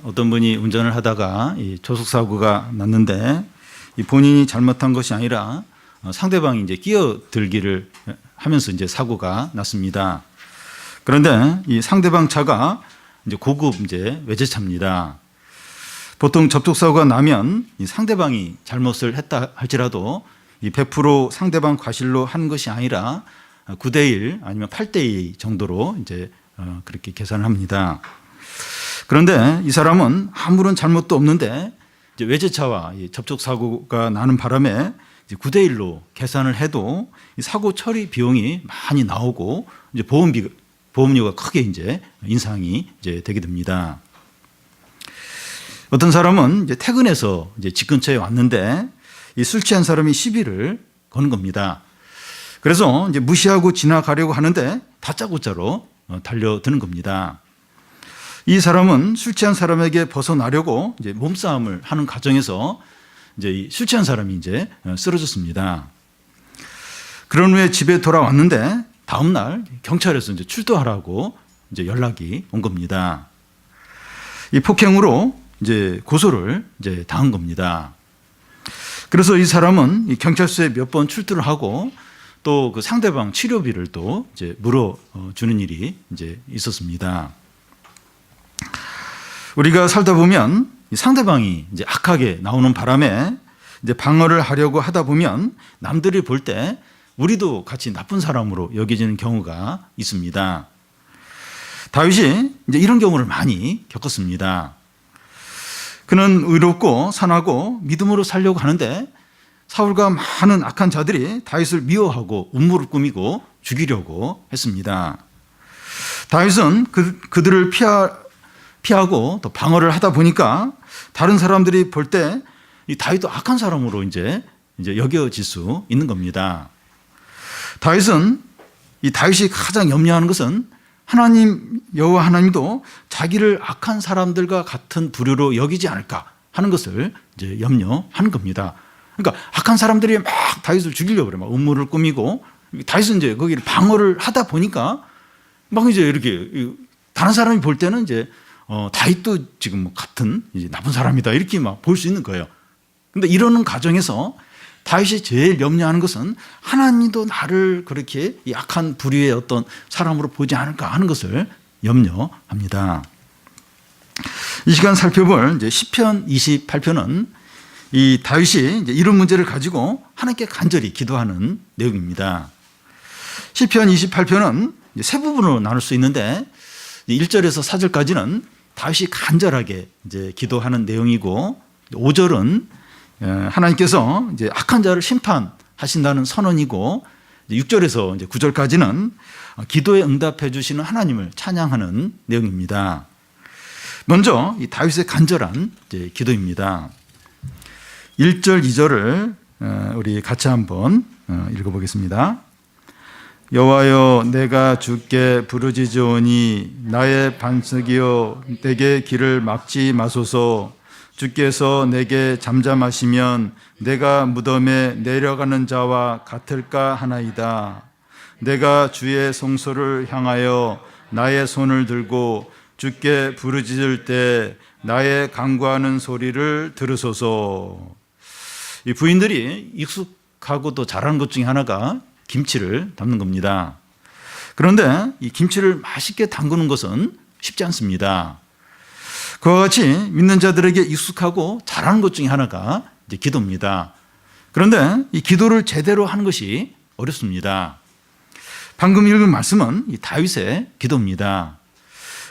어떤 분이 운전을 하다가 이 조속사고가 났는데 이 본인이 잘못한 것이 아니라 상대방이 이제 끼어들기를 하면서 이제 사고가 났습니다. 그런데 이 상대방 차가 이제 고급 이제 외제차입니다. 보통 접촉사고가 나면 이 상대방이 잘못을 했다 할지라도 이 100% 상대방 과실로 한 것이 아니라 9대1 아니면 8대2 정도로 이제 그렇게 계산을 합니다. 그런데 이 사람은 아무런 잘못도 없는데 이제 외제차와 이 접촉사고가 나는 바람에 9대1로 계산을 해도 이 사고 처리 비용이 많이 나오고 이제 보험료가 크게 이제 인상이 이제 되게 됩니다. 어떤 사람은 이제 퇴근해서 이제 집 근처에 왔는데 이 술 취한 사람이 시비를 거는 겁니다. 그래서 이제 무시하고 지나가려고 하는데 다짜고짜로 달려드는 겁니다. 이 사람은 술 취한 사람에게 벗어나려고 이제 몸싸움을 하는 과정에서 이제 이 술 취한 사람이 이제 쓰러졌습니다. 그런 후에 집에 돌아왔는데 다음 날 경찰에서 이제 출두하라고 이제 연락이 온 겁니다. 이 폭행으로 이제 고소를 이제 당한 겁니다. 그래서 이 사람은 이 경찰서에 몇 번 출두를 하고 또 그 상대방 치료비를 또 이제 물어주는 일이 이제 있었습니다. 우리가 살다 보면 이 상대방이 이제 악하게 나오는 바람에 이제 방어를 하려고 하다 보면 남들이 볼 때 우리도 같이 나쁜 사람으로 여겨지는 경우가 있습니다. 다윗이 이제 이런 경우를 많이 겪었습니다. 그는 의롭고 선하고 믿음으로 살려고 하는데 사울과 많은 악한 자들이 다윗을 미워하고 음모를 꾸미고 죽이려고 했습니다. 다윗은 그들을 피하고 또 방어를 하다 보니까 다른 사람들이 볼 때 이 다윗도 악한 사람으로 이제 여겨질 수 있는 겁니다. 이 다윗이 가장 염려하는 것은 하나님 여호와 하나님도 자기를 악한 사람들과 같은 부류로 여기지 않을까 하는 것을 이제 염려하는 겁니다. 그러니까 악한 사람들이 막 다윗을 죽이려고 그래, 막 음모를 꾸미고 다윗은 이제 거기를 방어를 하다 보니까 막 이제 이렇게 다른 사람이 볼 때는 이제 다윗도 지금 뭐 같은 이제 나쁜 사람이다 이렇게 막 볼 수 있는 거예요. 근데 이러는 과정에서 다윗이 제일 염려하는 것은 하나님도 나를 그렇게 이 악한 부류의 어떤 사람으로 보지 않을까 하는 것을 염려합니다. 이 시간 살펴볼 이제 시편 28편은 이 다윗이 이제 이런 문제를 가지고 하나님께 간절히 기도하는 내용입니다. 시편 28편은 세 부분으로 나눌 수 있는데 1절에서 4절까지는 다윗이 간절하게 이제 기도하는 내용이고 5절은 하나님께서 이제 악한 자를 심판하신다는 선언이고 6절에서 이제 9절까지는 기도에 응답해 주시는 하나님을 찬양하는 내용입니다. 먼저 이 다윗의 간절한 이제 기도입니다. 1절, 2절을 우리 같이 한번 읽어보겠습니다. 여호와여 내가 주께 부르짖으오니 나의 반석이여 내게 길을 막지 마소서. 주께서 내게 잠잠하시면 내가 무덤에 내려가는 자와 같을까 하나이다. 내가 주의 성소를 향하여 나의 손을 들고 주께 부르짖을 때 나의 간구하는 소리를 들으소서. 이 부인들이 익숙하고 또 잘하는 것 중에 하나가 김치를 담는 겁니다. 그런데 이 김치를 맛있게 담그는 것은 쉽지 않습니다. 그와 같이 믿는 자들에게 익숙하고 잘하는 것 중에 하나가 이제 기도입니다. 그런데 이 기도를 제대로 하는 것이 어렵습니다. 방금 읽은 말씀은 이 다윗의 기도입니다.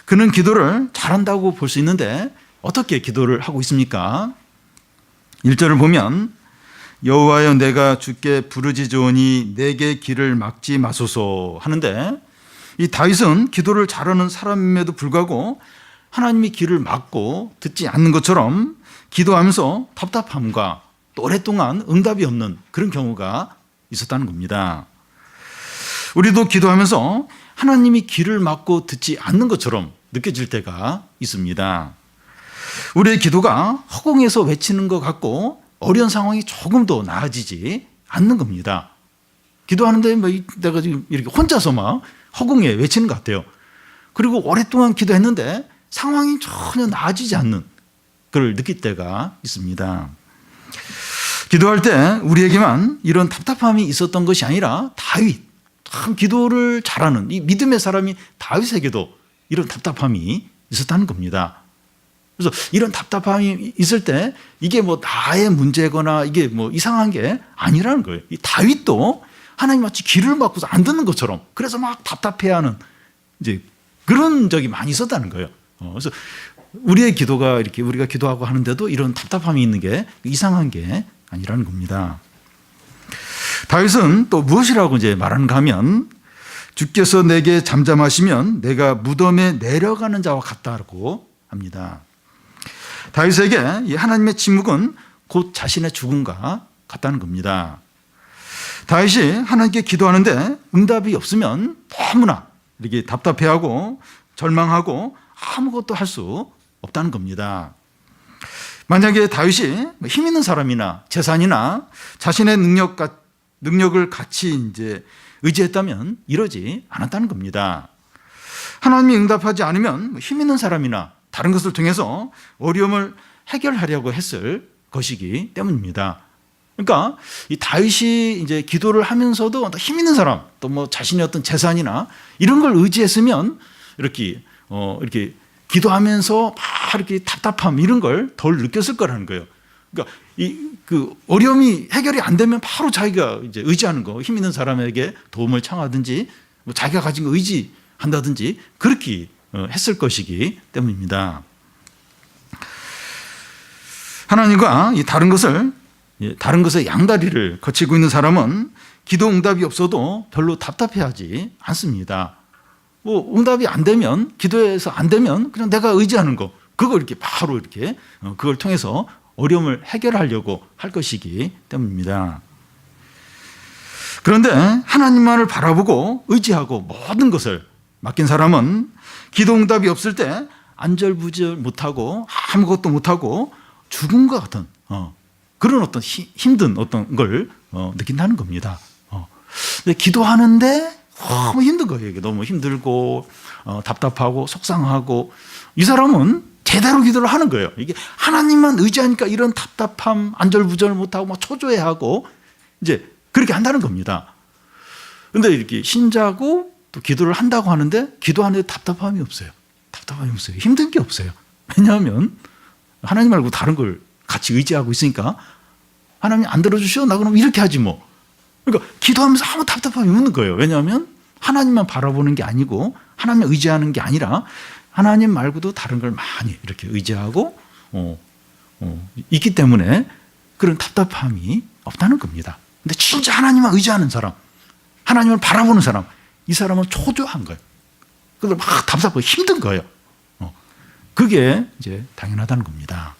그는 기도를 잘한다고 볼 수 있는데 어떻게 기도를 하고 있습니까? 1절을 보면 여호와여 내가 주께 부르짖으오니 내게 길을 막지 마소서 하는데 이 다윗은 기도를 잘하는 사람임에도 불구하고 하나님이 길을 막고 듣지 않는 것처럼 기도하면서 답답함과 또 오랫동안 응답이 없는 그런 경우가 있었다는 겁니다. 우리도 기도하면서 하나님이 길을 막고 듣지 않는 것처럼 느껴질 때가 있습니다. 우리의 기도가 허공에서 외치는 것 같고 어려운 상황이 조금 더 나아지지 않는 겁니다. 기도하는데 뭐 내가 지금 이렇게 혼자서 막 허공에 외치는 것 같아요. 그리고 오랫동안 기도했는데 상황이 전혀 나아지지 않는 걸 느낄 때가 있습니다. 기도할 때 우리에게만 이런 답답함이 있었던 것이 아니라 다윗, 참 기도를 잘하는 이 믿음의 사람이 다윗에게도 이런 답답함이 있었다는 겁니다. 그래서 이런 답답함이 있을 때 이게 뭐 나의 문제거나 이게 뭐 이상한 게 아니라는 거예요. 이 다윗도 하나님 마치 귀를 막고서 안 듣는 것처럼 그래서 막 답답해하는 이제 그런 적이 많이 있었다는 거예요. 그래서 우리의 기도가 이렇게 우리가 기도하고 하는데도 이런 답답함이 있는 게 이상한 게 아니라는 겁니다. 다윗은 또 무엇이라고 이제 말하는가 하면 주께서 내게 잠잠하시면 내가 무덤에 내려가는 자와 같다고 합니다. 다윗에게 이 하나님의 침묵은 곧 자신의 죽음과 같다는 겁니다. 다윗이 하나님께 기도하는데 응답이 없으면 너무나 이렇게 답답해하고 절망하고 아무것도 할 수 없다는 겁니다. 만약에 다윗이 힘 있는 사람이나 재산이나 자신의 능력을 같이 이제 의지했다면 이러지 않았다는 겁니다. 하나님이 응답하지 않으면 힘 있는 사람이나 다른 것을 통해서 어려움을 해결하려고 했을 것이기 때문입니다. 그러니까 이 다윗이 이제 기도를 하면서도 힘 있는 사람, 또 뭐 자신의 어떤 재산이나 이런 걸 의지했으면 이렇게 기도하면서 막 이렇게 답답함 이런 걸 덜 느꼈을 거라는 거예요. 그러니까 그 어려움이 해결이 안 되면 바로 자기가 이제 의지하는 거, 힘 있는 사람에게 도움을 청하든지 뭐 자기가 가진 거 의지한다든지 그렇게 했을 것이기 때문입니다. 하나님과 이 다른 것의 양다리를 거치고 있는 사람은 기도 응답이 없어도 별로 답답해하지 않습니다. 뭐 응답이 안 되면, 기도에서 안 되면 그냥 내가 의지하는 거, 그걸 이렇게 바로 이렇게 그걸 통해서 어려움을 해결하려고 할 것이기 때문입니다. 그런데 하나님만을 바라보고 의지하고 모든 것을 맡긴 사람은 기도 응답이 없을 때 안절부절 못하고 아무것도 못하고 죽음과 같은 그런 어떤 힘든 어떤 걸 느낀다는 겁니다. 근데 기도하는데 너무 힘든 거예요. 이게 너무 힘들고 답답하고 속상하고 이 사람은 제대로 기도를 하는 거예요. 이게 하나님만 의지하니까 이런 답답함, 안절부절 못하고 막 초조해하고 이제 그렇게 한다는 겁니다. 그런데 이렇게 신자고 또 기도를 한다고 하는데 기도하는데 답답함이 없어요. 답답함이 없어요. 힘든 게 없어요. 왜냐하면 하나님 말고 다른 걸 같이 의지하고 있으니까 하나님이 안 들어주셔? 나 그럼 이렇게 하지 뭐. 그러니까 기도하면서 아무 답답함이 없는 거예요. 왜냐하면 하나님만 바라보는 게 아니고 하나님을 의지하는 게 아니라 하나님 말고도 다른 걸 많이 이렇게 의지하고 있기 때문에 그런 답답함이 없다는 겁니다. 근데 진짜 하나님만 의지하는 사람, 하나님을 바라보는 사람, 이 사람은 초조한 거예요. 그래서 막 답답하고 힘든 거예요. 그게 이제 당연하다는 겁니다.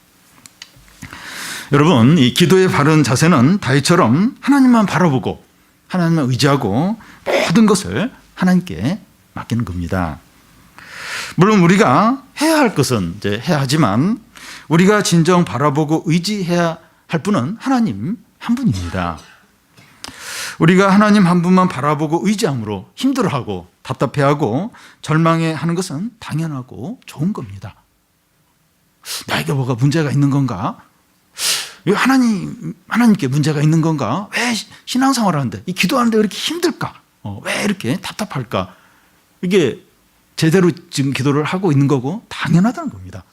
여러분, 이 기도의 바른 자세는 다윗처럼 하나님만 바라보고 하나님만 의지하고 모든 것을 하나님께 맡기는 겁니다. 물론 우리가 해야 할 것은 이제 해야 하지만 우리가 진정 바라보고 의지해야 할 분은 하나님 한 분입니다. 우리가 하나님 한 분만 바라보고 의지함으로 힘들어하고 답답해하고 절망해하는 것은 당연하고 좋은 겁니다. 나에게 뭐가 문제가 있는 건가? 왜 하나님께 문제가 있는 건가? 왜 신앙생활을 하는데, 이 기도하는데 왜 이렇게 힘들까? 왜 이렇게 답답할까? 이게 제대로 지금 기도를 하고 있는 거고 당연하다는 겁니다.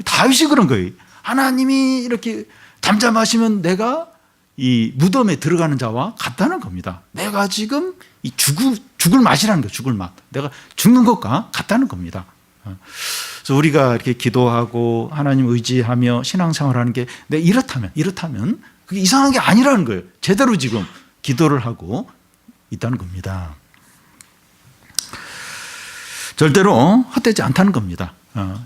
다윗이 그런 거예요. 하나님이 이렇게 잠잠하시면 내가 이 무덤에 들어가는 자와 같다는 겁니다. 내가 지금 이 죽을 맛이라는 거예요. 죽을 맛. 내가 죽는 것과 같다는 겁니다. 그래서 우리가 이렇게 기도하고 하나님 의지하며 신앙생활하는 게 이렇다면 그게 이상한 게 아니라는 거예요. 제대로 지금 기도를 하고 있다는 겁니다. 절대로 헛되지 않다는 겁니다.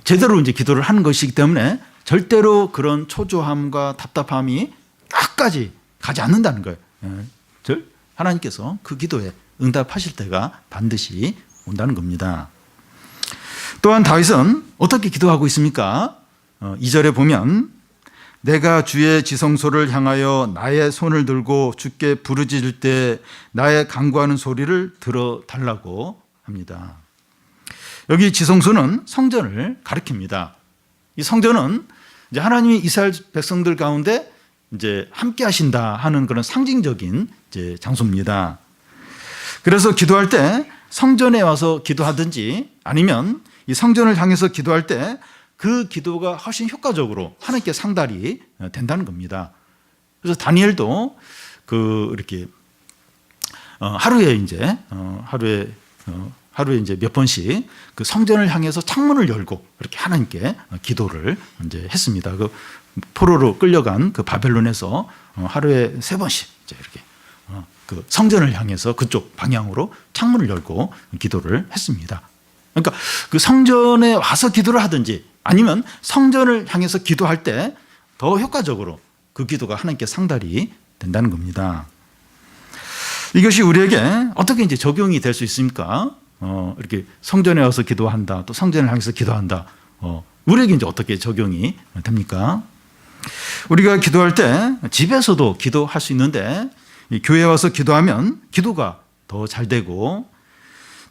제대로 이제 기도를 하는 것이기 때문에 절대로 그런 초조함과 답답함이 끝까지 가지 않는다는 거예요. 하나님께서 그 기도에 응답하실 때가 반드시 온다는 겁니다. 또한 다윗은 어떻게 기도하고 있습니까? 2절에 보면 내가 주의 지성소를 향하여 나의 손을 들고 주께 부르짖을 때 나의 간구하는 소리를 들어달라고 합니다. 여기 지성소는 성전을 가리킵니다. 이 성전은 이제 하나님이 이스라엘 백성들 가운데 이제 함께 하신다 하는 그런 상징적인 이제 장소입니다. 그래서 기도할 때 성전에 와서 기도하든지 아니면 이 성전을 향해서 기도할 때 그 기도가 훨씬 효과적으로 하나님께 상달이 된다는 겁니다. 그래서 다니엘도 이렇게 하루에 이제 몇 번씩 그 성전을 향해서 창문을 열고 이렇게 하나님께 기도를 이제 했습니다. 그 포로로 끌려간 그 바벨론에서 하루에 3번씩 이제 이렇게 그 성전을 향해서 그쪽 방향으로 창문을 열고 기도를 했습니다. 그러니까 그 성전에 와서 기도를 하든지 아니면 성전을 향해서 기도할 때 더 효과적으로 그 기도가 하나님께 상달이 된다는 겁니다. 이것이 우리에게 어떻게 이제 적용이 될 수 있습니까? 이렇게 성전에 와서 기도한다, 또 성전을 향해서 기도한다. 우리에게 이제 어떻게 적용이 됩니까? 우리가 기도할 때 집에서도 기도할 수 있는데 교회에 와서 기도하면 기도가 더 잘 되고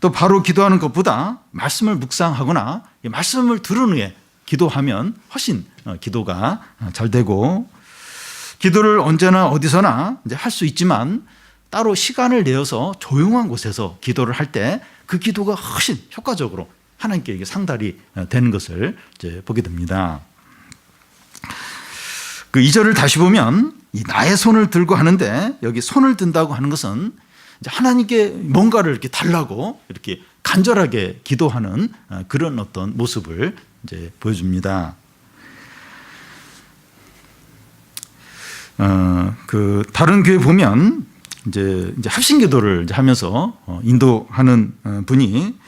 또 바로 기도하는 것보다 말씀을 묵상하거나 말씀을 들은 후에 기도하면 훨씬 기도가 잘 되고 기도를 언제나 어디서나 이제 할 수 있지만 따로 시간을 내어서 조용한 곳에서 기도를 할 때 그 기도가 훨씬 효과적으로 하나님께 상달이 되는 것을 이제 보게 됩니다. 그 2절을 다시 보면 이 나의 손을 들고 하는데 여기 손을 든다고 하는 것은 이제 하나님께 뭔가를 이렇게 달라고 이렇게 간절하게 기도하는 그런 어떤 모습을 이제 보여줍니다. 그 다른 교회 보면 이제 합심 기도를 이제 하면서 인도하는 분이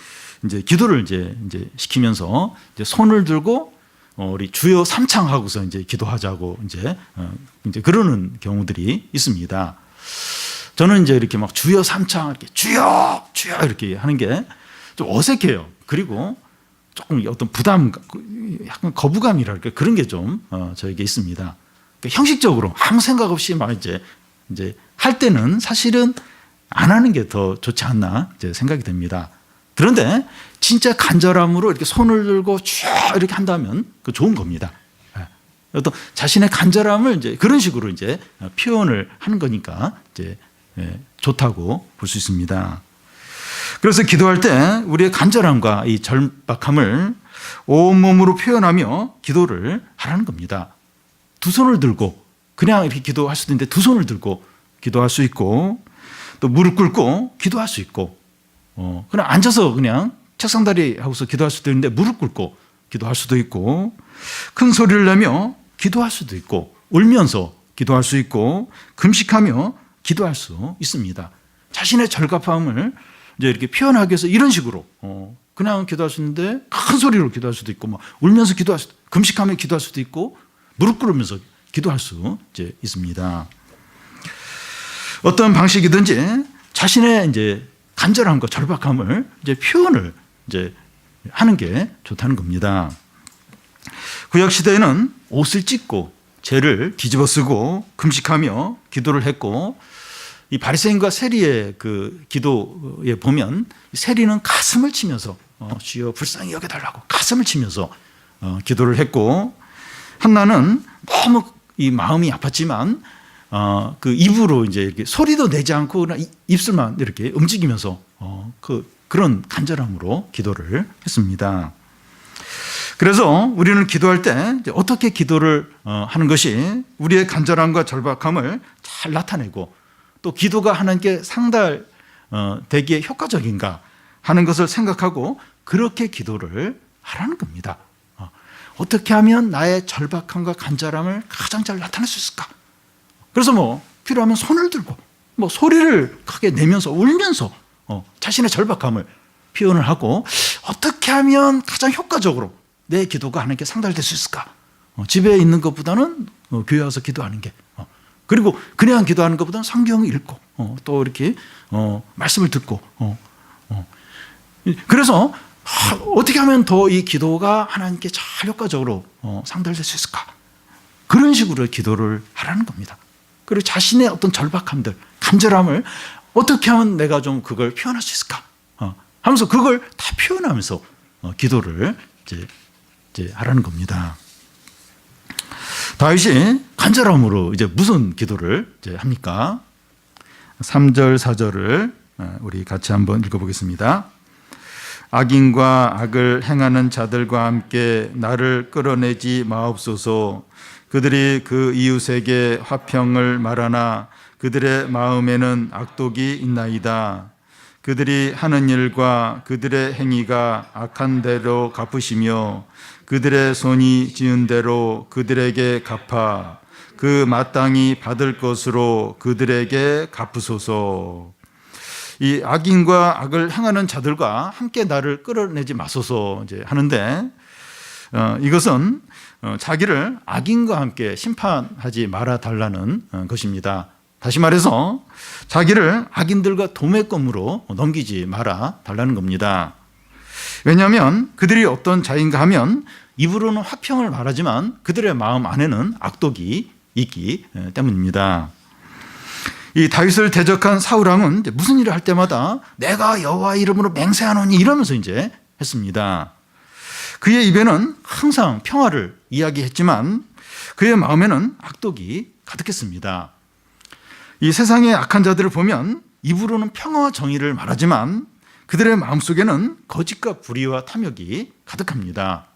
이제 기도를 이제 시키면서 이제 손을 들고 우리 주여 삼창하고서 이제 기도하자고 이제 그러는 경우들이 있습니다. 저는 이제 이렇게 막 주여 삼창 이렇게 주여 주여 이렇게 하는 게 좀 어색해요. 그리고 조금 어떤 부담, 약간 거부감이랄까 그런 게 좀 저에게 있습니다. 그러니까 형식적으로 아무 생각 없이 막 이제 할 때는 사실은 안 하는 게 더 좋지 않나 이제 생각이 됩니다. 그런데 진짜 간절함으로 이렇게 손을 들고 쭉 이렇게 한다면 그 좋은 겁니다. 어떤 자신의 간절함을 이제 그런 식으로 이제 표현을 하는 거니까 이제 좋다고 볼 수 있습니다. 그래서 기도할 때 우리의 간절함과 이 절박함을 온몸으로 표현하며 기도를 하라는 겁니다. 두 손을 들고 그냥 이렇게 기도할 수도 있는데 두 손을 들고 기도할 수 있고 또 무릎 꿇고 기도할 수 있고 그냥 앉아서 그냥 책상다리 하고서 기도할 수도 있는데 무릎 꿇고 기도할 수도 있고 큰 소리를 내며 기도할 수도 있고 울면서 기도할 수 있고 금식하며 기도할 수 있습니다. 자신의 절박함을 이제 이렇게 표현하기 위해서 이런 식으로 그냥 기도할 수 있는데 큰 소리로 기도할 수도 있고 막 울면서 기도할 수도 금식하며 기도할 수도 있고 무릎 꿇으면서 기도할 수 이제 있습니다. 어떤 방식이든지 자신의 이제 간절함과 절박함을 이제 표현을 이제 하는 게 좋다는 겁니다. 구약 시대에는 옷을 찢고 죄를 뒤집어 쓰고 금식하며 기도를 했고 이 바리새인과 세리의 그 기도에 보면 세리는 가슴을 치면서 주여 불쌍히 여겨달라고 가슴을 치면서 기도를 했고 한나는 너무 이 마음이 아팠지만 그 입으로 이제 이렇게 소리도 내지 않고 입술만 이렇게 움직이면서 그런 간절함으로 기도를 했습니다. 그래서 우리는 기도할 때 어떻게 기도를 하는 것이 우리의 간절함과 절박함을 잘 나타내고 또 기도가 하나님께 상달되기에 효과적인가 하는 것을 생각하고 그렇게 기도를 하라는 겁니다. 어떻게 하면 나의 절박함과 간절함을 가장 잘 나타낼 수 있을까? 그래서 뭐 필요하면 손을 들고 뭐 소리를 크게 내면서 울면서 자신의 절박함을 표현을 하고 어떻게 하면 가장 효과적으로 내 기도가 하나님께 상달될 수 있을까? 집에 있는 것보다는 교회 와서 기도하는 게 그리고 그냥 기도하는 것보다는 성경을 읽고 또 이렇게 말씀을 듣고 그래서 어떻게 하면 더 이 기도가 하나님께 잘 효과적으로 상달될 수 있을까? 그런 식으로 기도를 하라는 겁니다. 그리고 자신의 어떤 절박함들, 간절함을 어떻게 하면 내가 좀 그걸 표현할 수 있을까? 하면서 그걸 다 표현하면서 기도를 이제 하라는 겁니다. 다윗이 간절함으로 이제 무슨 기도를 이제 합니까? 3절, 4절을 우리 같이 한번 읽어보겠습니다. 악인과 악을 행하는 자들과 함께 나를 끌어내지 마옵소서. 그들이 그 이웃에게 화평을 말하나 그들의 마음에는 악독이 있나이다. 그들이 하는 일과 그들의 행위가 악한 대로 갚으시며 그들의 손이 지은 대로 그들에게 갚아 그 마땅히 받을 것으로 그들에게 갚으소서. 이 악인과 악을 행하는 자들과 함께 나를 끌어내지 마소서 이제 하는데 이것은 자기를 악인과 함께 심판하지 말아 달라는 것입니다. 다시 말해서 자기를 악인들과 도매금으로 넘기지 말아 달라는 겁니다. 왜냐하면 그들이 어떤 자인가 하면 입으로는 화평을 말하지만 그들의 마음 안에는 악독이 있기 때문입니다. 이 다윗을 대적한 사울왕은 무슨 일을 할 때마다 내가 여호와 이름으로 맹세하노니 이러면서 이제 했습니다. 그의 입에는 항상 평화를 이야기했지만 그의 마음에는 악독이 가득했습니다. 이 세상의 악한 자들을 보면 입으로는 평화와 정의를 말하지만 그들의 마음속에는 거짓과 불의와 탐욕이 가득합니다.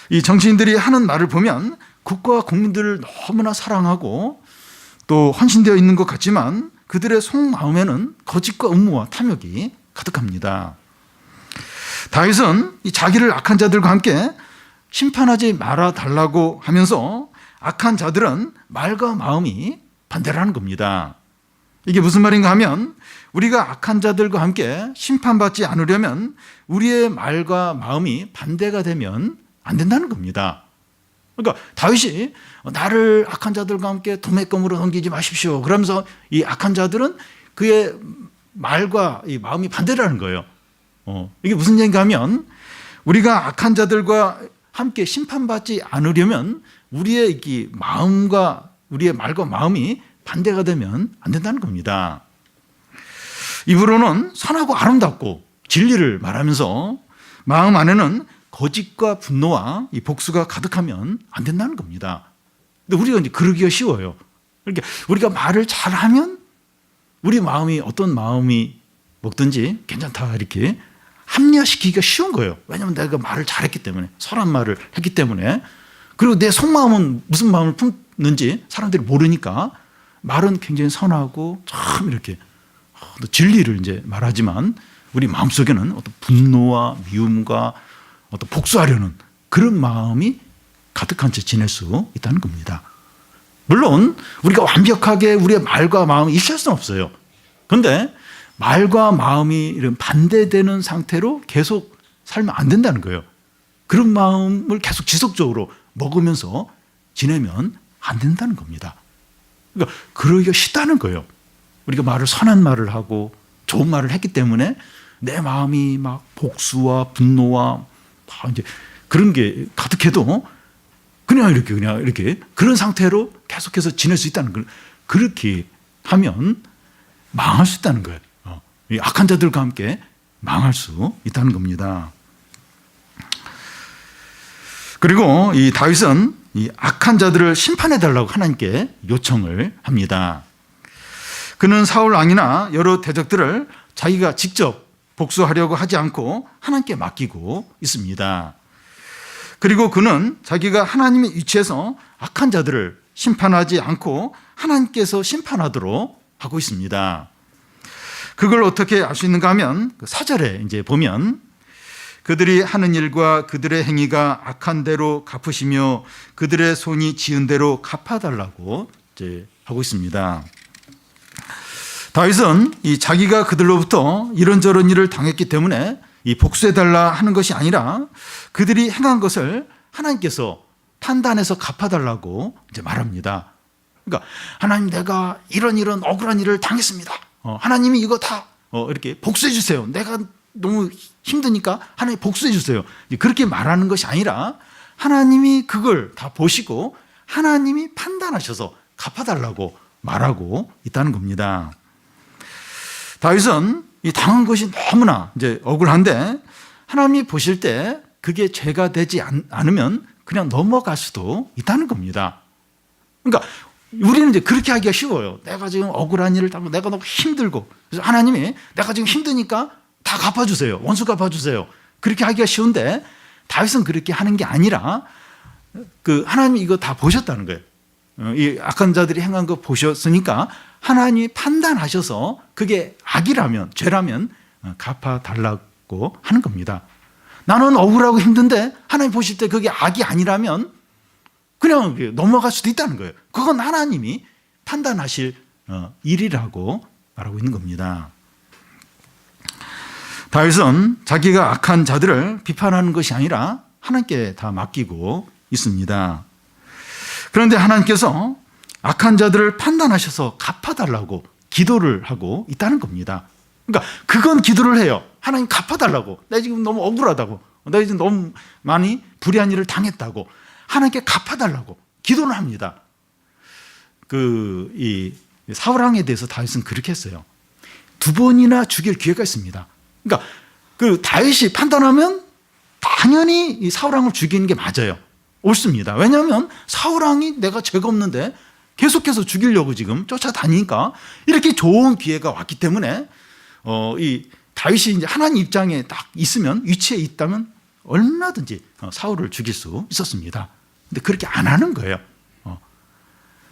이 정치인들이 하는 말을 보면 국가와 국민들을 너무나 사랑하고 또 헌신되어 있는 것 같지만 그들의 속마음에는 거짓과 음모와 탐욕이 가득합니다. 다윗은 이 자기를 악한 자들과 함께 심판하지 말아 달라고 하면서 악한 자들은 말과 마음이 반대라는 겁니다. 이게 무슨 말인가 하면 우리가 악한 자들과 함께 심판받지 않으려면 우리의 말과 마음이 반대가 되면 안 된다는 겁니다. 그러니까 다윗이 나를 악한 자들과 함께 도매금으로 넘기지 마십시오. 그러면서 이 악한 자들은 그의 말과 이 마음이 반대라는 거예요. 이게 무슨 얘기인가 하면 우리가 악한 자들과 함께 심판받지 않으려면 우리의 이 마음과 우리의 말과 마음이 반대가 되면 안 된다는 겁니다. 입으로는 선하고 아름답고 진리를 말하면서 마음 안에는 거짓과 분노와 이 복수가 가득하면 안 된다는 겁니다. 근데 우리가 이제 그러기가 쉬워요. 그러니까 우리가 말을 잘하면 우리 마음이 어떤 마음이 먹든지 괜찮다 이렇게 합리화시키기가 쉬운 거예요. 왜냐하면 내가 말을 잘했기 때문에, 선한 말을 했기 때문에, 그리고 내 속마음은 무슨 마음을 품는지 사람들이 모르니까 말은 굉장히 선하고 참 이렇게 진리를 이제 말하지만 우리 마음속에는 어떤 분노와 미움과 어떤 복수하려는 그런 마음이 가득한 채 지낼 수 있다는 겁니다. 물론 우리가 완벽하게 우리의 말과 마음이 일치할 수는 없어요. 그런데 말과 마음이 이런 반대되는 상태로 계속 살면 안 된다는 거예요. 그런 마음을 계속 지속적으로 먹으면서 지내면 안 된다는 겁니다. 그러니까 그러기가 쉽다는 거예요. 우리가 선한 말을 하고 좋은 말을 했기 때문에 내 마음이 막 복수와 분노와 이제 그런 게 가득해도 그냥 이렇게 그런 상태로 계속해서 지낼 수 있다는 걸, 그렇게 하면 망할 수 있다는 거예요. 이 악한 자들과 함께 망할 수 있다는 겁니다. 그리고 이 다윗은 이 악한 자들을 심판해 달라고 하나님께 요청을 합니다. 그는 사울 왕이나 여러 대적들을 자기가 직접 복수하려고 하지 않고 하나님께 맡기고 있습니다. 그리고 그는 자기가 하나님의 위치에서 악한 자들을 심판하지 않고 하나님께서 심판하도록 하고 있습니다. 그걸 어떻게 알 수 있는가 하면 4절에 이제 보면 그들이 하는 일과 그들의 행위가 악한 대로 갚으시며 그들의 손이 지은 대로 갚아달라고 이제 하고 있습니다. 다윗은 이 자기가 그들로부터 이런저런 일을 당했기 때문에 이 복수해달라 하는 것이 아니라 그들이 행한 것을 하나님께서 판단해서 갚아달라고 이제 말합니다. 그러니까 하나님, 내가 이런 억울한 일을 당했습니다. 하나님이 이거 다 이렇게 복수해 주세요. 내가 너무 힘드니까 하나님 복수해 주세요. 그렇게 말하는 것이 아니라 하나님이 그걸 다 보시고 하나님이 판단하셔서 갚아달라고 말하고 있다는 겁니다. 다윗은 이 당한 것이 너무나 이제 억울한데 하나님이 보실 때 그게 죄가 되지 않으면 그냥 넘어갈 수도 있다는 겁니다. 그러니까 우리는 이제 그렇게 하기가 쉬워요. 내가 지금 억울한 일을 당하고 내가 너무 힘들고, 그래서 하나님이 내가 지금 힘드니까 다 갚아주세요. 원수 갚아주세요. 그렇게 하기가 쉬운데 다윗은 그렇게 하는 게 아니라 하나님이 이거 다 보셨다는 거예요. 이 악한 자들이 행한 거 보셨으니까 하나님이 판단하셔서 그게 악이라면, 죄라면 갚아달라고 하는 겁니다. 나는 억울하고 힘든데 하나님 보실 때 그게 악이 아니라면 그냥 넘어갈 수도 있다는 거예요. 그건 하나님이 판단하실 일이라고 말하고 있는 겁니다. 다윗은 자기가 악한 자들을 비판하는 것이 아니라 하나님께 다 맡기고 있습니다. 그런데 하나님께서 악한 자들을 판단하셔서 갚아달라고 기도를 하고 있다는 겁니다. 그러니까 그건 기도를 해요. 하나님 갚아달라고. 내가 지금 너무 억울하다고. 내가 지금 너무 많이 불의한 일을 당했다고. 하나님께 갚아달라고 기도를 합니다. 이 사울왕에 대해서 다윗은 그렇게 했어요. 2번이나 죽일 기회가 있습니다. 그러니까 다윗이 판단하면 당연히 이 사울왕을 죽이는 게 맞아요. 옳습니다. 왜냐하면 사울왕이 내가 죄가 없는데 계속해서 죽이려고 지금 쫓아다니니까 이렇게 좋은 기회가 왔기 때문에 이 다윗이 이제 하나님 입장에 딱 있으면, 위치에 있다면 얼마든지 사울을 죽일 수 있었습니다. 근데 그렇게 안 하는 거예요.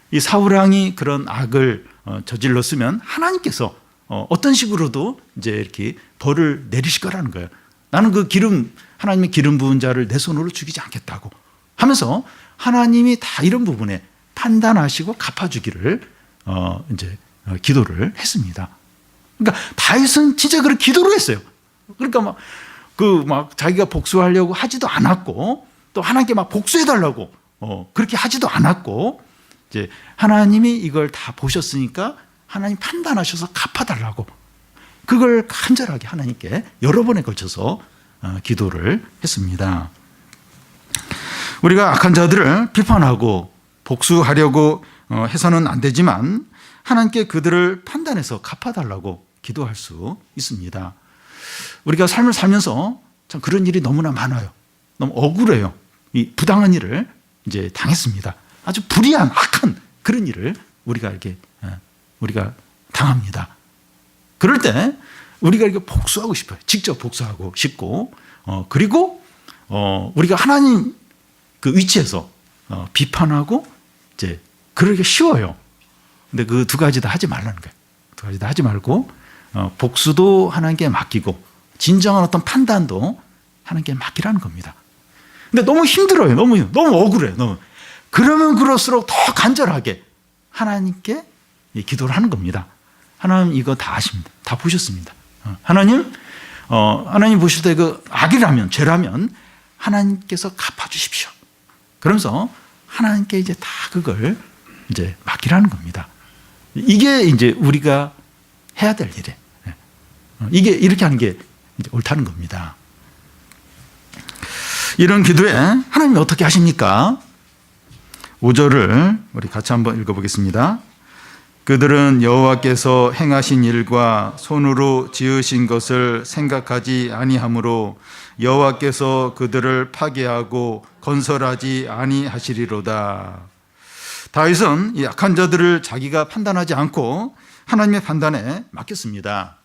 이 사울왕이 그런 악을 저질렀으면 하나님께서 어떤 식으로도 이제 이렇게 벌을 내리실 거라는 거예요. 나는 하나님의 기름 부은 자를 내 손으로 죽이지 않겠다고 하면서 하나님이 다 이런 부분에 판단하시고 갚아주기를 이제 기도를 했습니다. 그러니까 다윗은 진짜 그렇게 기도를 했어요. 그러니까 자기가 복수하려고 하지도 않았고, 또 하나님께 복수해달라고 그렇게 하지도 않았고, 이제 하나님이 이걸 다 보셨으니까 하나님 판단하셔서 갚아달라고 그걸 간절하게 하나님께 여러 번에 걸쳐서 기도를 했습니다. 우리가 악한 자들을 비판하고 복수하려고 해서는 안 되지만 하나님께 그들을 판단해서 갚아달라고 기도할 수 있습니다. 우리가 삶을 살면서 참 그런 일이 너무나 많아요. 너무 억울해요. 이 부당한 일을 이제 당했습니다. 아주 불의한 악한 그런 일을 우리가 당합니다. 그럴 때 우리가 이렇게 복수하고 싶어요. 직접 복수하고 싶고, 그리고 우리가 하나님 그 위치에서 비판하고 이제 그러기 쉬워요. 근데 그 두 가지 다 하지 말라는 거예요. 두 가지 다 하지 말고 복수도 하나님께 맡기고 진정한 어떤 판단도 하나님께 맡기라는 겁니다. 근데 너무 힘들어요. 너무 억울해요. 그러면 그럴수록 더 간절하게 하나님께 기도를 하는 겁니다. 하나님 이거 다 아십니다. 다 보셨습니다. 하나님 보실 때 그 악이라면, 죄라면 하나님께서 갚아주십시오. 그러면서 하나님께 이제 다 그걸 이제 맡기라는 겁니다. 이게 이제 우리가 해야 될 일이에요. 이게 이렇게 하는 게 이제 옳다는 겁니다. 이런 기도에 하나님이 어떻게 하십니까? 5절을 우리 같이 한번 읽어보겠습니다. 그들은 여호와께서 행하신 일과 손으로 지으신 것을 생각하지 아니하므로 여호와께서 그들을 파괴하고 건설하지 아니하시리로다. 다윗은 이 악한 자들을 자기가 판단하지 않고 하나님의 판단에 맡겼습니다.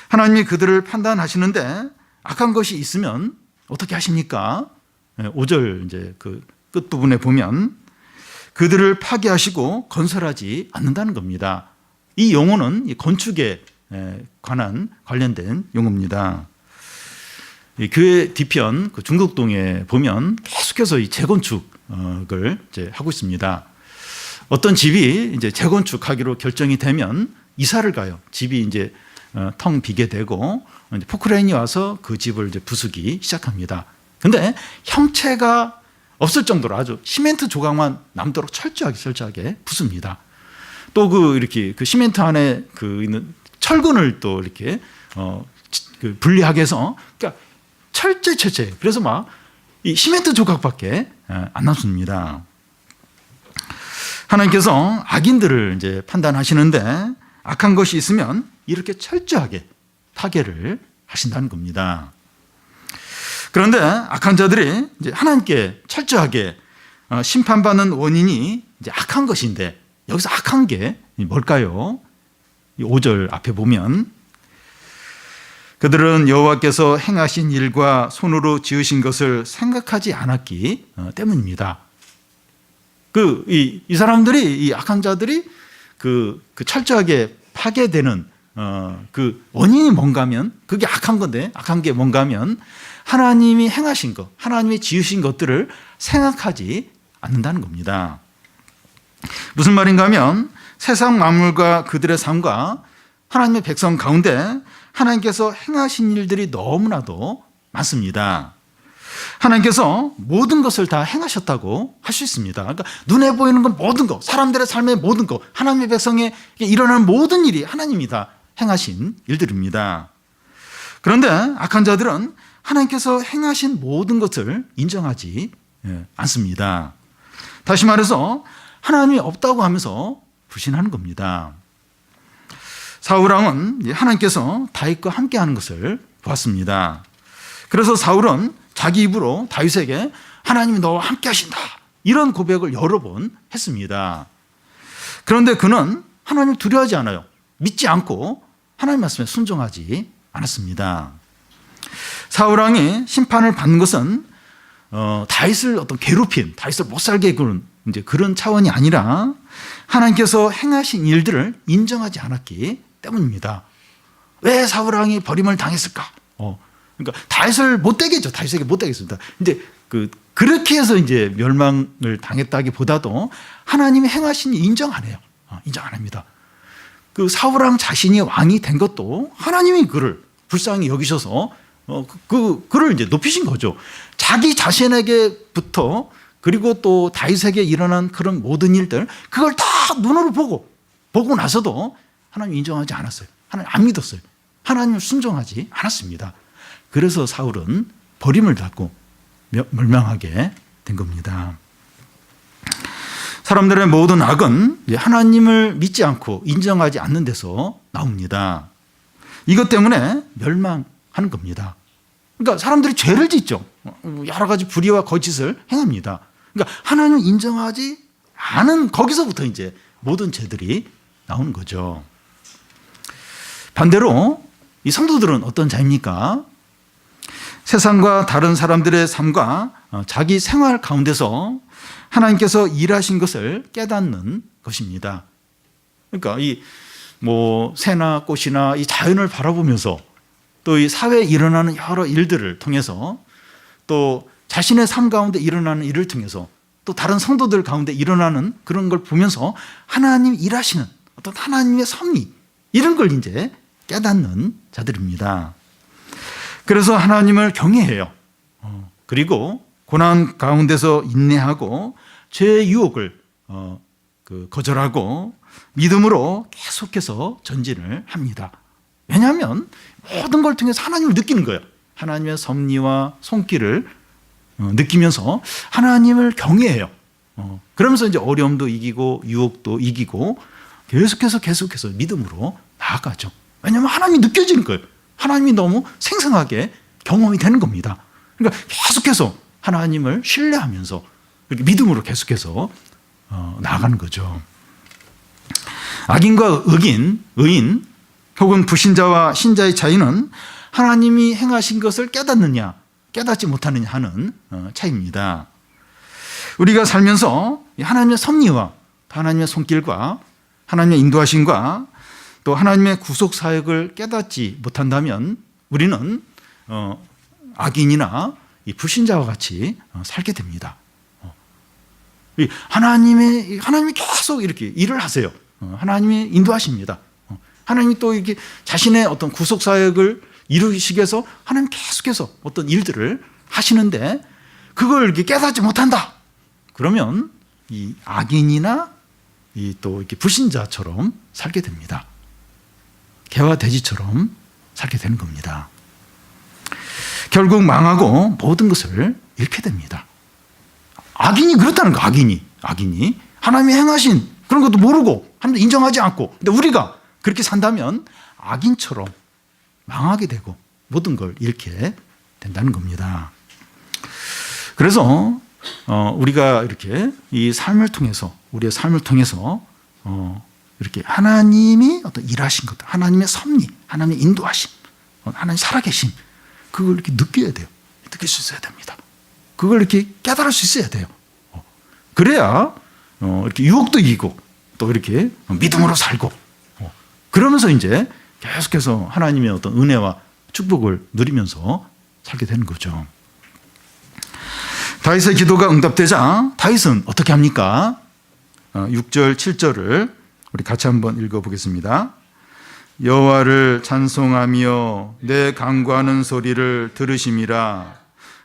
하나님이 그들을 판단하시는데 악한 것이 있으면 어떻게 하십니까? 5절 이제 그 끝부분에 보면 그들을 파괴하시고 건설하지 않는다는 겁니다. 이 용어는 건축에 관련된 용어입니다. 교회 뒤편 그 중국동에 보면 계속해서 이 재건축을 이제 하고 있습니다. 어떤 집이 이제 재건축하기로 결정이 되면 이사를 가요. 집이 이제 텅 비게 되고 이제 포크레인이 와서 그 집을 이제 부수기 시작합니다. 근데 형체가 없을 정도로 아주 시멘트 조각만 남도록 철저하게 부숩니다. 또 이렇게 그 시멘트 안에 있는 철근을 또 이렇게 분리하게 해서, 그러니까 철저히. 그래서 이 시멘트 조각밖에 안 남습니다. 하나님께서 악인들을 이제 판단하시는데 악한 것이 있으면 이렇게 철저하게 파괴를 하신다는 겁니다. 그런데 악한 자들이 이제 하나님께 철저하게 심판받는 원인이 이제 악한 것인데, 여기서 악한 게 뭘까요? 5절 앞에 보면 그들은 여호와께서 행하신 일과 손으로 지으신 것을 생각하지 않았기 때문입니다. 이 사람들이, 이 악한 자들이 그 철저하게 파괴되는 그 원인이 뭔가 하면, 그게 악한 건데, 악한 게 뭔가 하면 하나님이 행하신 것, 하나님이 지으신 것들을 생각하지 않는다는 겁니다. 무슨 말인가 하면 세상 만물과 그들의 삶과 하나님의 백성 가운데 하나님께서 행하신 일들이 너무나도 많습니다. 하나님께서 모든 것을 다 행하셨다고 할 수 있습니다. 그러니까 눈에 보이는 건 모든 것, 사람들의 삶의 모든 것, 하나님의 백성에 일어나는 모든 일이 하나님이 다 행하신 일들입니다. 그런데 악한 자들은 하나님께서 행하신 모든 것을 인정하지 않습니다. 다시 말해서 하나님이 없다고 하면서 불신하는 겁니다. 사울왕은 하나님께서 다윗과 함께하는 것을 보았습니다. 그래서 사울은 자기 입으로 다윗에게 하나님이 너와 함께 하신다, 이런 고백을 여러 번 했습니다. 그런데 그는 하나님을 두려워하지 않아요. 믿지 않고 하나님 말씀에 순종하지 않았습니다. 사울왕이 심판을 받는 것은 다윗을 어떤 괴롭힘, 다윗을 못 살게 그런 이제 그런 차원이 아니라 하나님께서 행하신 일들을 인정하지 않았기 때문입니다. 왜 사울왕이 버림을 당했을까? 그러니까 다윗을 못되게 했죠. 다윗에게 못되게 했습니다. 이제 그렇게 해서 이제 멸망을 당했다기보다도 하나님이 행하신 일 인정 안 해요. 인정 안 합니다. 그 사울왕 자신이 왕이 된 것도 하나님이 그를 불쌍히 여기셔서 그를 이제 높이신 거죠. 자기 자신에게부터, 그리고 또 다윗에게 일어난 그런 모든 일들, 그걸 다 눈으로 보고 나서도 하나님 인정하지 않았어요. 하나님 안 믿었어요. 하나님을 순종하지 않았습니다. 그래서 사울은 버림을 받고 멸망하게 된 겁니다. 사람들의 모든 악은 하나님을 믿지 않고 인정하지 않는 데서 나옵니다. 이것 때문에 멸망하는 겁니다. 그러니까 사람들이 죄를 짓죠. 여러 가지 불의와 거짓을 행합니다. 그러니까 하나님을 인정하지 않은 거기서부터 이제 모든 죄들이 나오는 거죠. 반대로 이 성도들은 어떤 자입니까? 세상과 다른 사람들의 삶과 자기 생활 가운데서 하나님께서 일하신 것을 깨닫는 것입니다. 그러니까 새나 꽃이나 이 자연을 바라보면서, 또 이 사회에 일어나는 여러 일들을 통해서, 또 자신의 삶 가운데 일어나는 일을 통해서, 또 다른 성도들 가운데 일어나는 그런 걸 보면서 하나님이 일하시는 어떤 하나님의 섭리, 이런 걸 이제 깨닫는 자들입니다. 그래서 하나님을 경외해요. 그리고 고난 가운데서 인내하고 죄의 유혹을 거절하고 믿음으로 계속해서 전진을 합니다. 왜냐하면 모든 걸 통해서 하나님을 느끼는 거예요. 하나님의 섭리와 손길을 느끼면서 하나님을 경외해요. 그러면서 이제 어려움도 이기고 유혹도 이기고 계속해서 믿음으로 나아가죠. 왜냐하면 하나님이 느껴지는 거예요. 하나님이 너무 생생하게 경험이 되는 겁니다. 그러니까 계속해서 하나님을 신뢰하면서 이렇게 믿음으로 계속해서 나아가는 거죠. 악인과 의인 혹은 불신자와 신자의 차이는 하나님이 행하신 것을 깨닫느냐 깨닫지 못하느냐 하는 차이입니다. 우리가 살면서 하나님의 섭리와 하나님의 손길과 하나님의 인도하심과 또 하나님의 구속 사역을 깨닫지 못한다면 우리는 악인이나 불신자와 같이 살게 됩니다. 하나님이 계속 이렇게 일을 하세요. 하나님이 인도하십니다. 하나님이 또 이렇게 자신의 어떤 구속 사역을 이루시기 위해서 하나님 계속해서 어떤 일들을 하시는데 그걸 이렇게 깨닫지 못한다. 그러면 이 악인이나 또 이렇게 불신자처럼 살게 됩니다. 개와 돼지처럼 살게 되는 겁니다. 결국 망하고 모든 것을 잃게 됩니다. 악인이 그렇다는 거. 악인이 하나님이 행하신 그런 것도 모르고 하나님도 인정하지 않고, 근데 우리가 그렇게 산다면 악인처럼 망하게 되고 모든 걸 잃게 된다는 겁니다. 그래서 우리가 이렇게 이 삶을 통해서, 우리의 삶을 통해서 이렇게 하나님이 어떤 일하신 것, 하나님의 섭리, 하나님의 인도하심, 하나님 살아계심, 그걸 이렇게 느껴야 돼요. 느낄 수 있어야 됩니다. 그걸 이렇게 깨달을 수 있어야 돼요. 그래야 이렇게 유혹도 이기고 또 이렇게 믿음으로 살고 그러면서 이제 계속해서 하나님의 어떤 은혜와 축복을 누리면서 살게 되는 거죠. 다윗의 기도가 응답되자 다윗은 어떻게 합니까? 6절, 7절을 우리 같이 한번 읽어보겠습니다. 여호와를 찬송하며 내 간구하는 소리를 들으심이라.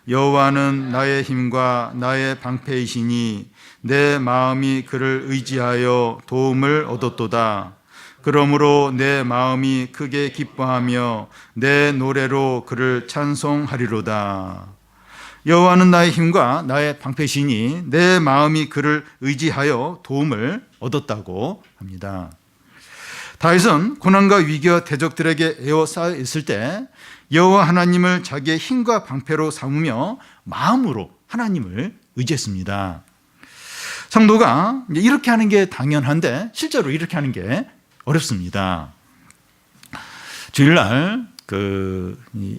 여호와는 나의 힘과 나의 방패이시니 내 마음이 그를 의지하여 도움을 얻었도다. 그러므로 내 마음이 크게 기뻐하며 내 노래로 그를 찬송하리로다. 여호와는 나의 힘과 나의 방패시니 내 마음이 그를 의지하여 도움을 얻었다고 합니다. 다윗은 고난과 위기와 대적들에게 에워싸여 있을 때 여호와 하나님을 자기의 힘과 방패로 삼으며 마음으로 하나님을 의지했습니다. 성도가 이렇게 하는 게 당연한데 실제로 이렇게 하는 게 어렵습니다. 주일날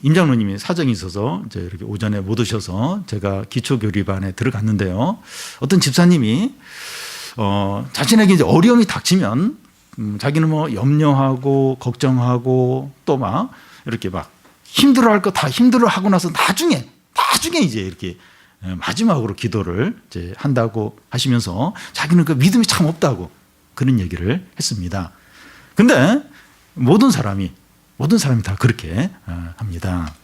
임장로님이 사정이 있어서 이제 이렇게 오전에 못 오셔서 제가 기초교리반에 들어갔는데요. 어떤 집사님이 자신에게 이제 어려움이 닥치면 자기는 뭐 염려하고 걱정하고 또 막 이렇게 막 힘들어할 거 다 힘들어하고 나서 나중에 이제 이렇게 마지막으로 기도를 이제 한다고 하시면서 자기는 그 믿음이 참 없다고 그런 얘기를 했습니다. 근데 모든 사람이 다 그렇게 합니다.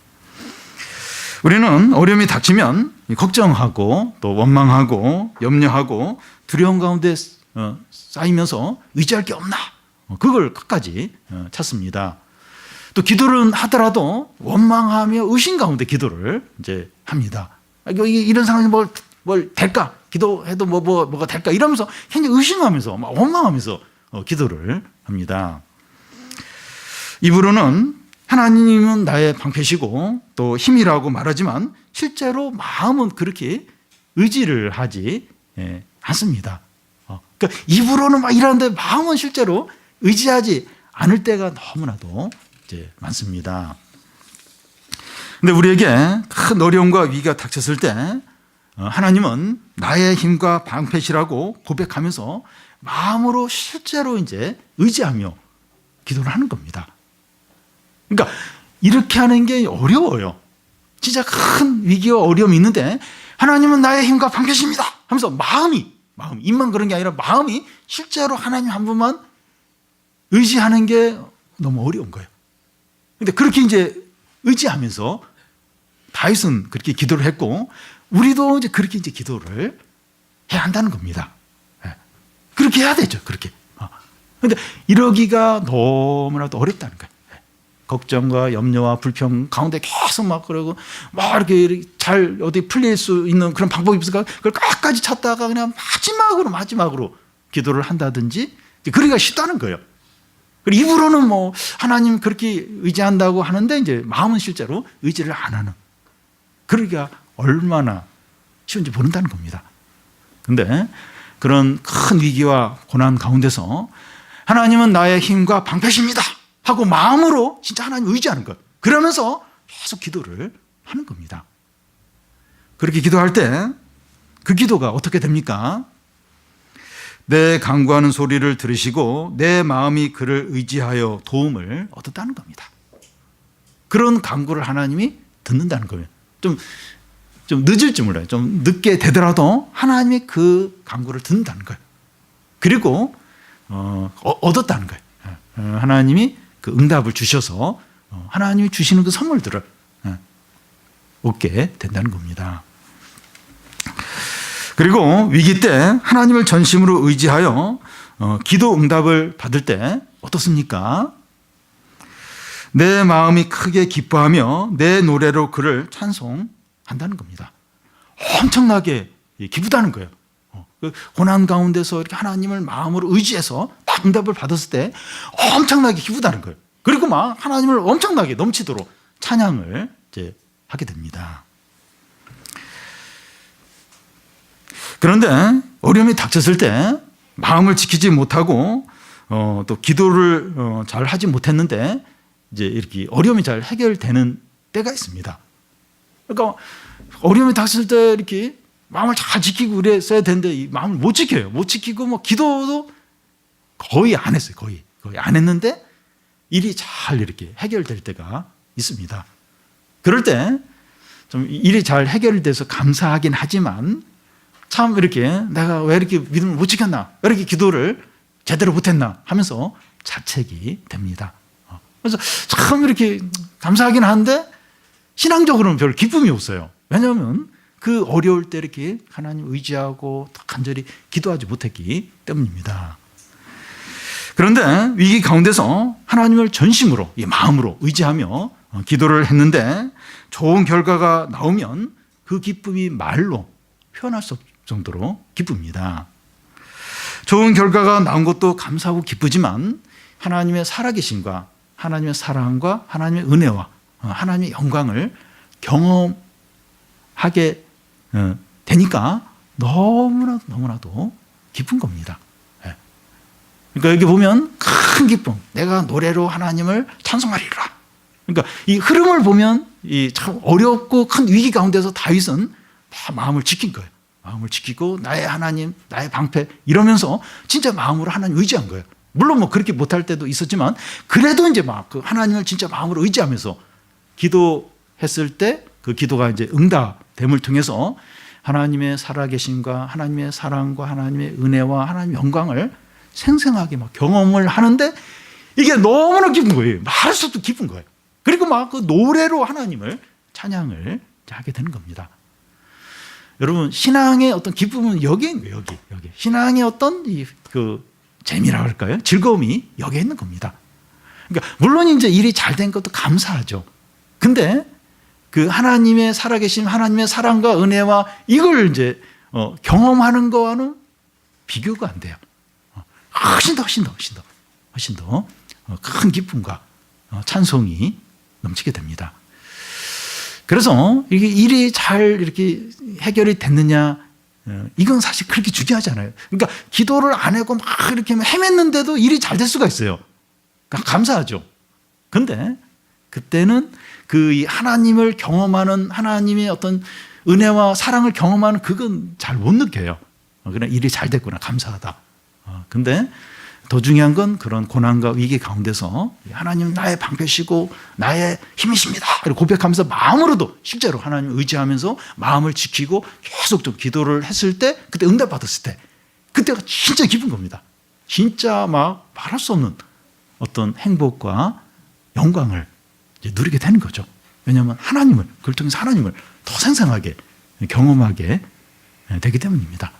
우리는 어려움이 닥치면 걱정하고 또 원망하고 염려하고 두려움 가운데 쌓이면서 의지할 게 없나? 그걸 끝까지 찾습니다. 또 기도를 하더라도 원망하며 의심 가운데 기도를 이제 합니다. 이런 상황이 뭘 될까? 기도해도 뭐가 될까? 이러면서 굉장히 의심하면서 막 원망하면서 기도를 합니다. 입으로는 하나님은 나의 방패시고 또 힘이라고 말하지만 실제로 마음은 그렇게 의지를 하지 않습니다. 그러니까 입으로는 막 이러는데 마음은 실제로 의지하지 않을 때가 너무나도 이제 많습니다. 근데 우리에게 큰 어려움과 위기가 닥쳤을 때 하나님은 나의 힘과 방패시라고 고백하면서 마음으로 실제로 이제 의지하며 기도를 하는 겁니다. 그러니까 이렇게 하는 게 어려워요. 진짜 큰 위기와 어려움이 있는데 하나님은 나의 힘과 방패십니다 하면서 마음이 입만 그런 게 아니라 마음이 실제로 하나님 한 분만 의지하는 게 너무 어려운 거예요. 근데 그렇게 이제 의지하면서 다윗은 그렇게 기도를 했고 우리도 이제 그렇게 이제 기도를 해야 한다는 겁니다. 그렇게 해야 되죠. 그렇게. 근데 이러기가 너무나도 어렵다는 거예요. 걱정과 염려와 불평 가운데 계속 막 그러고 막 이렇게 잘 어디 풀릴 수 있는 그런 방법이 없을까? 그걸 끝까지 찾다가 그냥 마지막으로 기도를 한다든지 그러기가 쉽다는 거예요. 그리고 입으로는 뭐 하나님 그렇게 의지한다고 하는데 이제 마음은 실제로 의지를 안 하는. 그러기가 얼마나 쉬운지 모른다는 겁니다. 근데 그런 큰 위기와 고난 가운데서 하나님은 나의 힘과 방패십니다 하고 마음으로 진짜 하나님 의지하는 것. 그러면서 계속 기도를 하는 겁니다. 그렇게 기도할 때 그 기도가 어떻게 됩니까? 내 간구하는 소리를 들으시고 내 마음이 그를 의지하여 도움을 얻었다는 겁니다. 그런 간구를 하나님이 듣는다는 거예요. 좀 늦을지 몰라요. 좀 늦게 되더라도 하나님이 그 간구를 듣는다는 거예요. 그리고 얻었다는 거예요. 하나님이 그 응답을 주셔서 하나님이 주시는 그 선물들을 얻게 된다는 겁니다. 그리고 위기 때 하나님을 전심으로 의지하여 기도 응답을 받을 때 어떻습니까? 내 마음이 크게 기뻐하며 내 노래로 그를 찬송한다는 겁니다. 엄청나게 기쁘다는 거예요. 고난 가운데서 이렇게 하나님을 마음으로 의지해서 딱 응답을 받았을 때 엄청나게 기쁘다는 거예요. 그리고 막 하나님을 엄청나게 넘치도록 찬양을 이제 하게 됩니다. 그런데 어려움이 닥쳤을 때 마음을 지키지 못하고 또 기도를 잘 하지 못했는데 이제 이렇게 어려움이 잘 해결되는 때가 있습니다. 그러니까 어려움이 닥쳤을 때 이렇게 마음을 잘 지키고 그랬어야 되는데 이 마음을 못 지켜요. 못 지키고 뭐 기도도 거의 안 했어요. 거의 안 했는데 일이 잘 이렇게 해결될 때가 있습니다. 그럴 때 좀 일이 잘 해결돼서 감사하긴 하지만 참 이렇게 내가 왜 이렇게 믿음을 못 지켰나, 왜 이렇게 기도를 제대로 못했나 하면서 자책이 됩니다. 그래서 참 이렇게 감사하긴 하는데 신앙적으로는 별 기쁨이 없어요. 왜냐하면 그 어려울 때 이렇게 하나님 의지하고 간절히 기도하지 못했기 때문입니다. 그런데 위기 가운데서 하나님을 전심으로, 이 마음으로 의지하며 기도를 했는데 좋은 결과가 나오면 그 기쁨이 말로 표현할 수 없을 정도로 기쁩니다. 좋은 결과가 나온 것도 감사하고 기쁘지만 하나님의 살아계심과 하나님의 사랑과 하나님의 은혜와 하나님의 영광을 경험하게 되니까 너무나도 기쁜 겁니다. 그러니까 여기 보면 큰 기쁨, 내가 노래로 하나님을 찬송하리라. 그러니까 이 흐름을 보면 이 참 어렵고 큰 위기 가운데서 다윗은 다 마음을 지킨 거예요. 마음을 지키고 나의 하나님, 나의 방패 이러면서 진짜 마음으로 하나님 의지한 거예요. 물론 뭐 그렇게 못할 때도 있었지만 그래도 이제 막 그 하나님을 진짜 마음으로 의지하면서 기도했을 때 그 기도가 이제 응답됨을 통해서 하나님의 살아계심과 하나님의 사랑과 하나님의 은혜와 하나님의 영광을 생생하게 막 경험을 하는데 이게 너무나 기쁜 거예요. 말할 수 없도 기쁜 거예요. 그리고 막 그 노래로 하나님을 찬양을 하게 되는 겁니다. 여러분, 신앙의 어떤 기쁨은 여기에 있는 거예요. 여기. 신앙의 어떤 그 재미라 할까요? 즐거움이 여기에 있는 겁니다. 그러니까 물론 이제 일이 잘 된 것도 감사하죠. 근데 그 하나님의 살아계신 하나님의 사랑과 은혜와 이걸 이제 경험하는 거와는 비교가 안 돼요. 훨씬 더 큰 기쁨과 찬송이 넘치게 됩니다. 그래서 이게 일이 잘 이렇게 해결이 됐느냐, 이건 사실 그렇게 중요하지 않아요. 그러니까 기도를 안 하고 막 이렇게 헤맸는데도 일이 잘 될 수가 있어요. 그러니까 감사하죠. 근데 그때는 그 하나님을 경험하는 하나님의 어떤 은혜와 사랑을 경험하는 그건 잘 못 느껴요. 그냥 일이 잘 됐구나, 감사하다. 근데 더 중요한 건 그런 고난과 위기 가운데서 하나님 나의 방패시고 나의 힘이십니다. 그리고 고백하면서 마음으로도 실제로 하나님 의지하면서 마음을 지키고 계속 좀 기도를 했을 때 그때 응답받았을 때 그때가 진짜 기쁜 겁니다. 진짜 막 말할 수 없는 어떤 행복과 영광을 이제 누리게 되는 거죠. 왜냐하면 하나님을, 그걸 통해서 하나님을 더 생생하게 경험하게 되기 때문입니다.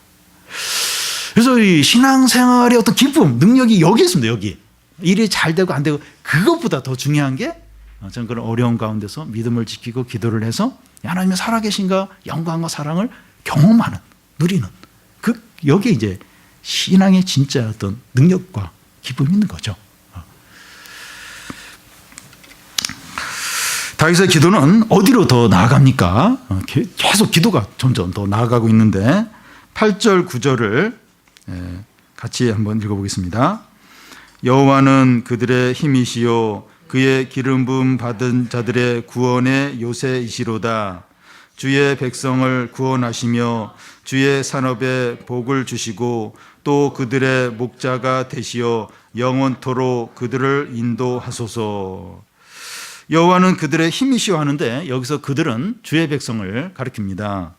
그래서 이 신앙생활의 어떤 기쁨, 능력이 여기 있습니다. 여기. 일이 잘 되고 안 되고 그것보다 더 중요한 게 저는 그런 어려운 가운데서 믿음을 지키고 기도를 해서 하나님의 살아계신가 영광과 사랑을 경험하는, 누리는 여기에 이제 신앙의 진짜 어떤 능력과 기쁨이 있는 거죠. 다윗의 기도는 어디로 더 나아갑니까? 계속 기도가 점점 더 나아가고 있는데 8절 9절을 같이 한번 읽어보겠습니다. 여호와는 그들의 힘이시요 그의 기름 부음 받은 자들의 구원의 요새이시로다. 주의 백성을 구원하시며 주의 산업에 복을 주시고 또 그들의 목자가 되시어 영원토록 그들을 인도하소서. 여호와는 그들의 힘이시오 하는데 여기서 그들은 주의 백성을 가리킵니다.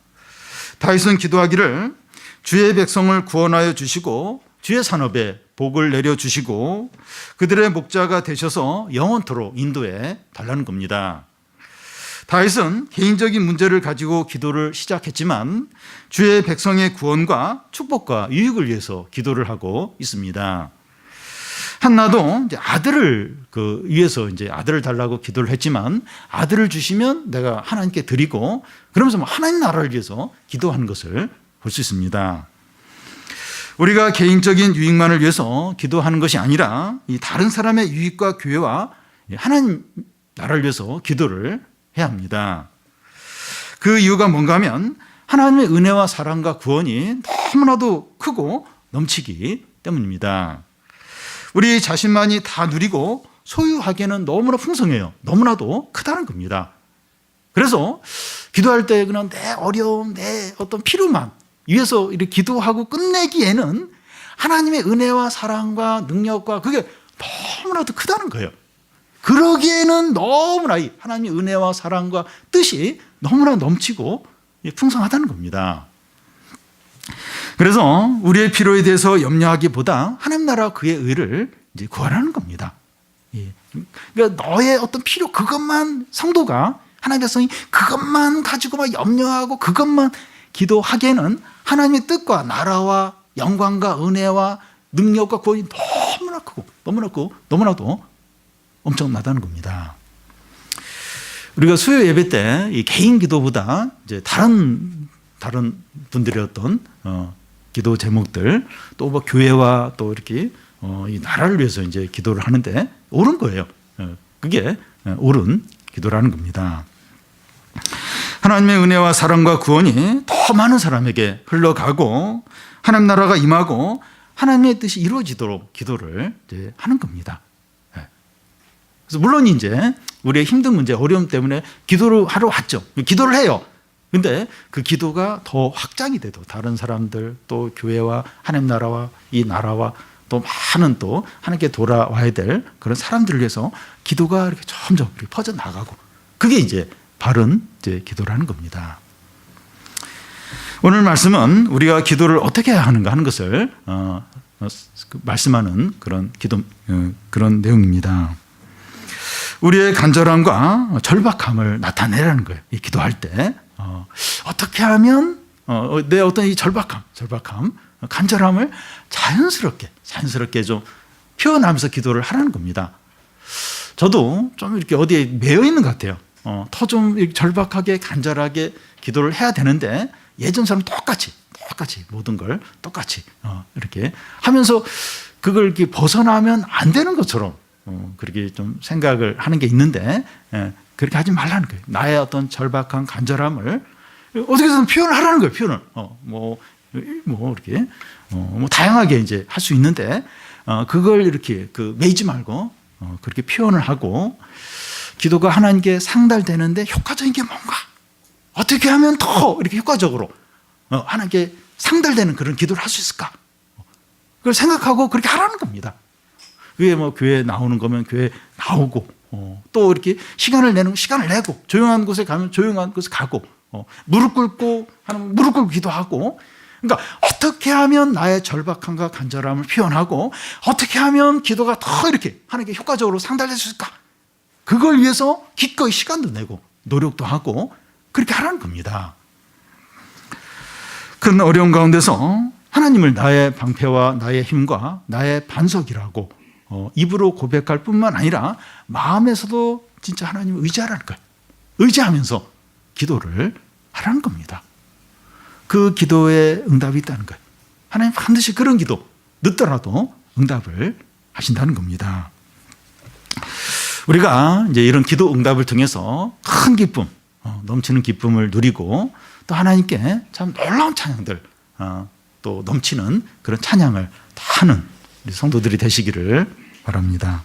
다윗은 기도하기를 주의 백성을 구원하여 주시고 주의 산업에 복을 내려주시고 그들의 목자가 되셔서 영원토록 인도해 달라는 겁니다. 다윗은 개인적인 문제를 가지고 기도를 시작했지만 주의 백성의 구원과 축복과 유익을 위해서 기도를 하고 있습니다. 한나도 이제 아들을 위해서 이제 아들을 달라고 기도를 했지만 아들을 주시면 내가 하나님께 드리고 그러면서 하나님 나라를 위해서 기도하는 것을 볼 수 있습니다. 우리가 개인적인 유익만을 위해서 기도하는 것이 아니라 이 다른 사람의 유익과 교회와 하나님 나라를 위해서 기도를 해야 합니다. 그 이유가 뭔가 하면 하나님의 은혜와 사랑과 구원이 너무나도 크고 넘치기 때문입니다. 우리 자신만이 다 누리고 소유하기에는 너무나 풍성해요. 너무나도 크다는 겁니다. 그래서 기도할 때 그냥 내 어려움, 내 어떤 필요만 위해서 이렇게 기도하고 끝내기에는 하나님의 은혜와 사랑과 능력과 그게 너무나도 크다는 거예요. 그러기에는 너무나 하나님의 은혜와 사랑과 뜻이 너무나 넘치고 풍성하다는 겁니다. 그래서 우리의 필요에 대해서 염려하기보다 하나님 나라와 그의 의를 이제 구하라는 겁니다. 그러니까 너의 어떤 필요 그것만 성도가 하나님의 백성이 그것만 가지고만 염려하고 그것만 기도하기에는 하나님의 뜻과 나라와 영광과 은혜와 능력과 구원이 너무나 크고 너무나도 엄청나다는 겁니다. 우리가 수요 예배 때 이 개인 기도보다 이제 다른 분들의 어떤 기도 제목들 또 뭐 교회와 또 이렇게 이 나라를 위해서 이제 기도를 하는데 옳은 거예요. 그게 옳은 기도라는 겁니다. 하나님의 은혜와 사랑과 구원이 더 많은 사람에게 흘러가고 하나님 나라가 임하고 하나님의 뜻이 이루어지도록 기도를 이제 하는 겁니다. 그래서 물론 이제 우리의 힘든 문제, 어려움 때문에 기도를 하러 왔죠. 기도를 해요. 근데 그 기도가 더 확장이 돼도 다른 사람들 또 교회와 하나님 나라와 이 나라와 또 많은 또 하나님께 돌아와야 될 그런 사람들을 위해서 기도가 이렇게 점점 이렇게 퍼져 나가고 그게 이제 바른 이제 기도를 하는 겁니다. 오늘 말씀은 우리가 기도를 어떻게 해야 하는가 하는 것을 말씀하는 그런 기도 그런 내용입니다. 우리의 간절함과 절박함을 나타내라는 거예요. 이 기도할 때 어떻게 하면 내 어떤 이 절박함, 간절함을 자연스럽게 좀 표현하면서 기도를 하라는 겁니다. 저도 좀 이렇게 어디에 매여 있는 것 같아요. 더 좀 절박하게 간절하게 기도를 해야 되는데 예전처럼 똑같이 모든 걸 똑같이 이렇게 하면서 그걸 이렇게 벗어나면 안 되는 것처럼 그렇게 좀 생각을 하는 게 있는데 그렇게 하지 말라는 거예요. 나의 어떤 절박한 간절함을 어떻게든 표현을 하라는 거예요. 표현을 이렇게 뭐 다양하게 이제 할 수 있는데 그걸 이렇게 매이지 말고 그렇게 표현을 하고 기도가 하나님께 상달되는데 효과적인 게 뭔가 어떻게 하면 더 이렇게 효과적으로 하나님께 상달되는 그런 기도를 할 수 있을까? 그걸 생각하고 그렇게 하라는 겁니다. 그게 뭐 교회에 나오는 거면 교회에 나오고 또 이렇게 시간을 내고 조용한 곳에 가면 조용한 곳에 가고 무릎 꿇고 하는 무릎 꿇고 기도하고 그러니까 어떻게 하면 나의 절박함과 간절함을 표현하고 어떻게 하면 기도가 더 이렇게 하나님께 효과적으로 상달될 수 있을까? 그걸 위해서 기꺼이 시간도 내고 노력도 하고 그렇게 하라는 겁니다. 큰 어려움 가운데서 하나님을 나의 방패와 나의 힘과 나의 반석이라고 입으로 고백할 뿐만 아니라 마음에서도 진짜 하나님을 의지하라는 거예요. 의지하면서 기도를 하라는 겁니다. 그 기도에 응답이 있다는 거예요. 하나님 반드시 그런 기도 늦더라도 응답을 하신다는 겁니다. 우리가 이제 이런 기도 응답을 통해서 큰 기쁨, 넘치는 기쁨을 누리고 또 하나님께 참 놀라운 찬양들, 또 넘치는 그런 찬양을 다 하는 우리 성도들이 되시기를 바랍니다.